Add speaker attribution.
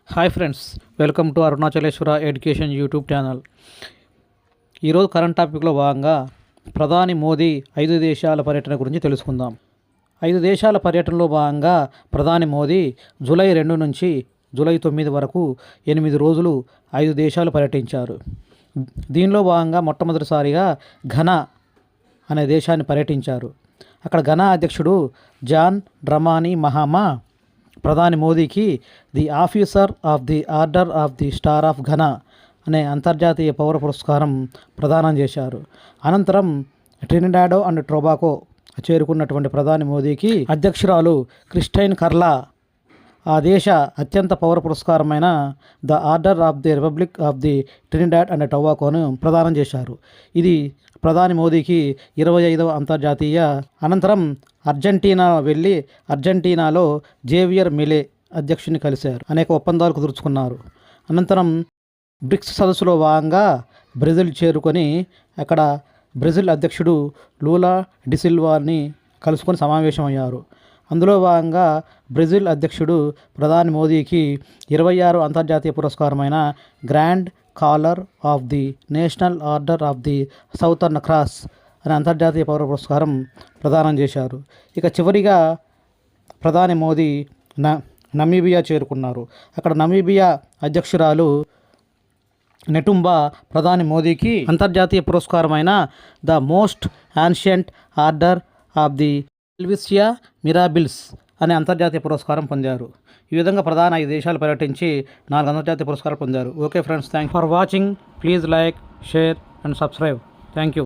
Speaker 1: Hi friends, welcome to Arunachaleswara education YouTube channel. ఈరోజు current టాపిక్లో భాగంగా ప్రధాని మోదీ 5 దేశాల పర్యటన గురించి తెలుసుకుందాం. 5 దేశాల పర్యటనలో భాగంగా ప్రధాని మోదీ జూలై 2 నుంచి జూలై 9 వరకు 8 రోజులు 5 దేశాలు పర్యటించారు. దీనిలో భాగంగా మొట్టమొదటిసారిగా ఘనా అనే దేశాన్ని పర్యటించారు. అక్కడ ఘనా అధ్యక్షుడు జాన్ డ్రమాని మహామా ప్రధాని మోదీకి the officer of the order of the star of Ghana అనే అంతర్జాతీయ పౌర పురస్కారం ప్రదానం చేశారు. అనంతరం ట్రినిడాడో అండ్ టొబాగో చేరుకున్నటువంటి ప్రధాని మోదీకి అధ్యక్షురాలు క్రిస్టైన్ కర్లా ఆ దేశ అత్యంత పౌర పురస్కారమైన the Order of the Republic of the Trinidad and టొబాగోను ప్రదానం చేశారు. ఇది ప్రధాని మోదీకి 25వ అంతర్జాతీయ. అనంతరం అర్జెంటీనా వెళ్ళి అర్జెంటీనాలో జేవియర్ మిలే అధ్యక్షుని కలిశారు. అనేక ఒప్పందాలు కుదుర్చుకున్నారు. అనంతరం బ్రిక్స్ సదస్సులో భాగంగా బ్రెజిల్ చేరుకొని అక్కడ బ్రెజిల్ అధ్యక్షుడు లూలా డిసిల్వాని కలుసుకొని సమావేశమయ్యారు. అందులో భాగంగా బ్రెజిల్ అధ్యక్షుడు ప్రధాని మోదీకి 26 అంతర్జాతీయ పురస్కారమైన Grand Collar of the National Order of the Southern Cross అనే అంతర్జాతీయ పౌర పురస్కారం ప్రదానం చేశారు. ఇక చివరిగా ప్రధాని మోదీ నమీబియా చేరుకున్నారు. అక్కడ నమీబియా అధ్యక్షురాలు నెటుంబా ప్రధాని మోదీకి అంతర్జాతీయ పురస్కారమైన the Most Ancient Order of the Welwitschia Mirabilis అనే అంతర్జాతీయ పురస్కారం పొందారు. ఈ విధంగా ప్రధాన 5 దేశాలు పర్యటించి 4 అంతర్జాతీయ పురస్కారాలు పొందారు. Okay friends, thank for watching. Please like, share and subscribe. Thank you.